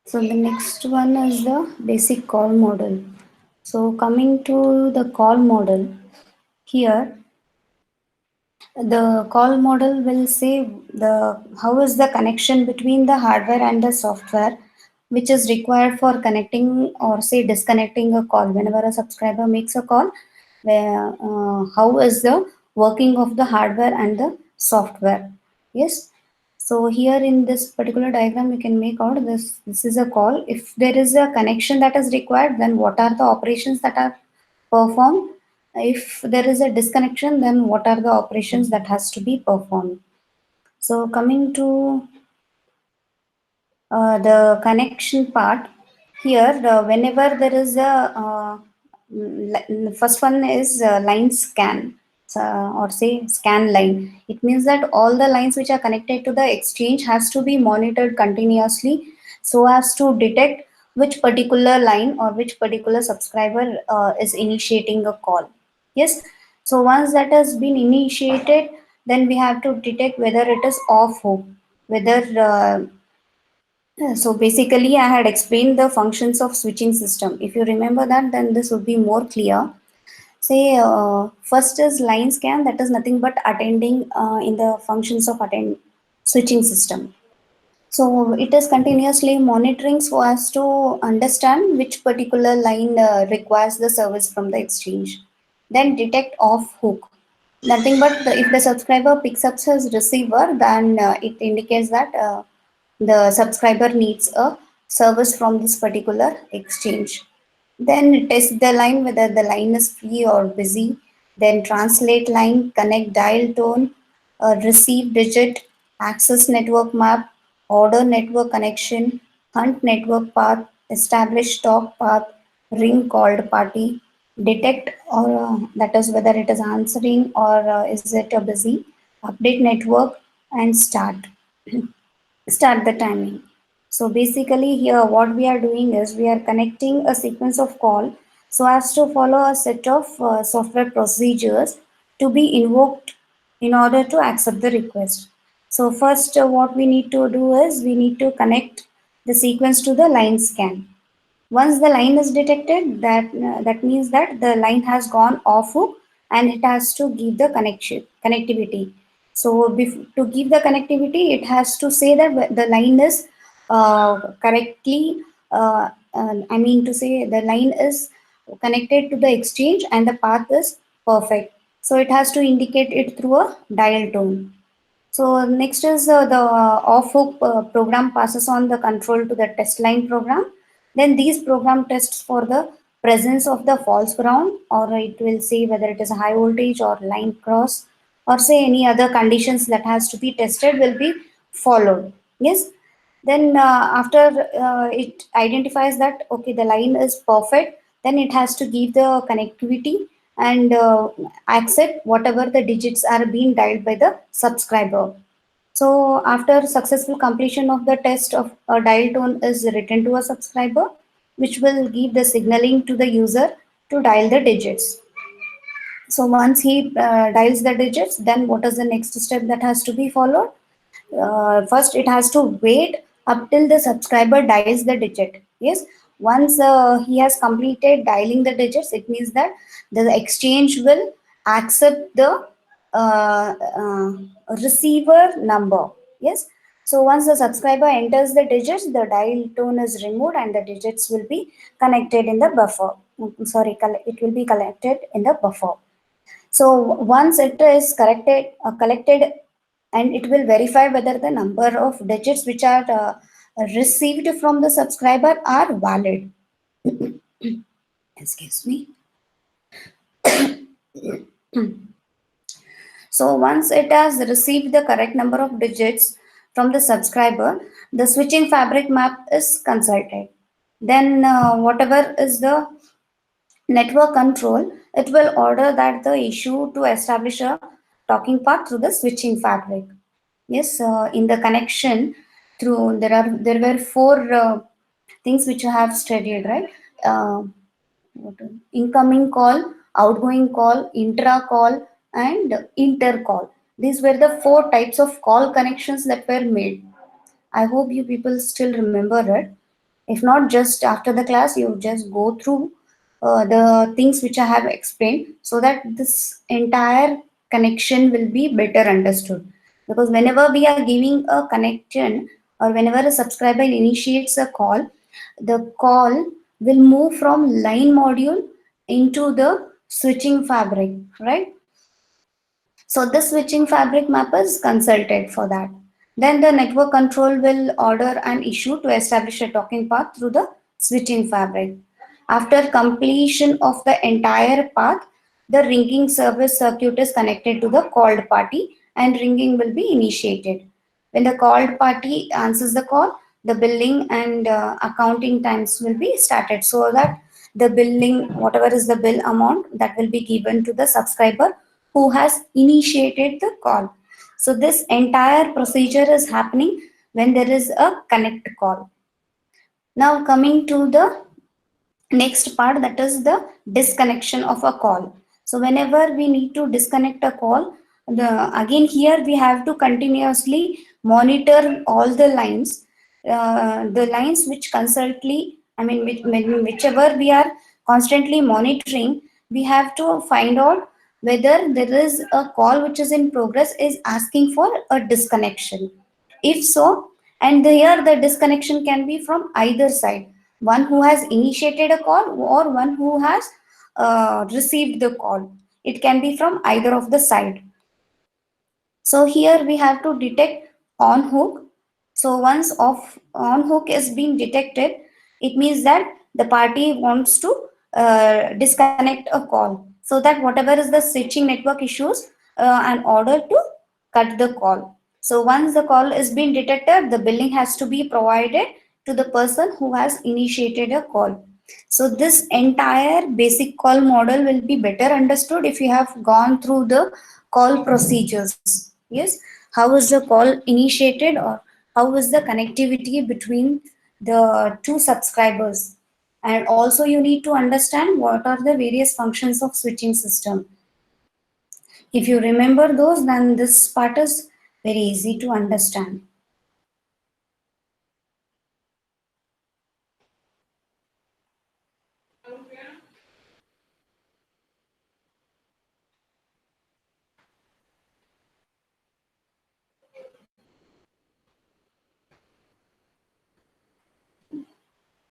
So the next one is the basic call model. So coming to the call model, here the call model will say the how is the connection between the hardware and the software which is required for connecting or say disconnecting a call whenever a subscriber makes a call, where how is the working of the hardware and the software. Yes, so here in this particular diagram we can make out this is a call. If there is a connection that is required, then what are the operations that are performed? If there is a disconnection, then what are the operations that has to be performed? So coming to the connection part, here whenever there is a first one is line scan, or say scan line. It means that all the lines which are connected to the exchange has to be monitored continuously so as to detect which particular line or which particular subscriber is initiating a call. Yes, so once that has been initiated, then we have to detect whether it is off hook, whether so basically, I had explained the functions of switching system. If you remember that, then this would be more clear. Say first is line scan, that is nothing but attending in the functions of attend switching system. So it is continuously monitoring so as to understand which particular line requires the service from the exchange. Then detect off hook. Nothing but if the subscriber picks up his receiver, then it indicates that the subscriber needs a service from this particular exchange. Then test the line whether the line is free or busy. Then translate line, connect dial tone, receive digit, access network map, order network connection, hunt network path, establish talk path, ring called party, detect or that is whether it is answering or is it a busy, update network and start the timing. So basically here what we are doing is we are connecting a sequence of call so as to follow a set of software procedures to be invoked in order to accept the request. So first what we need to do is we need to connect the sequence to the line scan. Once the line is detected, that means that the line has gone off hook and it has to give the connection connectivity. So to give the connectivity, it has to say that the line is correctly. I mean to say the line is connected to the exchange and the path is perfect. So it has to indicate it through a dial tone. So next is the off-hook program passes on the control to the test line program. Then these program tests for the presence of the false ground, or it will say whether it is a high voltage or line cross, or say any other conditions that has to be tested will be followed. Yes. Then after it identifies that okay the line is perfect, then it has to give the connectivity and accept whatever the digits are being dialed by the subscriber. So after successful completion of the test of a dial tone is written to a subscriber, which will give the signaling to the user to dial the digits. So once he dials the digits, then what is the next step that has to be followed? First, it has to wait up till the subscriber dials the digit. Yes, once he has completed dialing the digits, it means that the exchange will accept the uh, uh, receiver number. Yes, so once the subscriber enters the digits, the dial tone is removed and the digits will be connected in the buffer. Sorry, it will be collected in the buffer. So once it is collected, and it will verify whether the number of digits which are received from the subscriber are valid. Excuse me. So once it has received the correct number of digits from the subscriber, the switching fabric map is consulted. Then whatever is the network control, it will order that the issue to establish a talking path through the switching fabric. Yes, in the connection through there were four things which I have studied, right? Uh, Incoming call, outgoing call, intra call, and inter call. These were the four types of call connections that were made. I hope you people still remember it. If not, just after the class, you just go through the things which I have explained, so that this entire connection will be better understood. Because whenever we are giving a connection, or whenever a subscriber initiates a call, the call will move from line module into the switching fabric, right? So the switching fabric mapper is consulted for that. Then the network control will order an issue to establish a talking path through the switching fabric. After completion of the entire path, the ringing service circuit is connected to the called party and ringing will be initiated. When the called party answers the call, the billing and accounting times will be started, so that the billing, whatever is the bill amount, that will be given to the subscriber who has initiated the call. So this entire procedure is happening when there is a connect call. Now coming to the next part, that is the disconnection of a call. So whenever we need to disconnect a call, again here we have to continuously monitor all the lines which constantly, I mean whichever we are constantly monitoring, we have to find out whether there is a call which is in progress is asking for a disconnection. If so, and here the disconnection can be from either side, one who has initiated a call or one who has received the call. It can be from either of the side. So here we have to detect on hook. So once off on hook is being detected, it means that the party wants to disconnect a call, so that whatever is the switching network issues, an order to cut the call. So once the call is being detected, the billing has to be provided to the person who has initiated a call. So this entire basic call model will be better understood if you have gone through the call procedures. Yes, how is the call initiated, or how is the connectivity between the two subscribers, and also you need to understand what are the various functions of switching system. If you remember those, then this part is very easy to understand.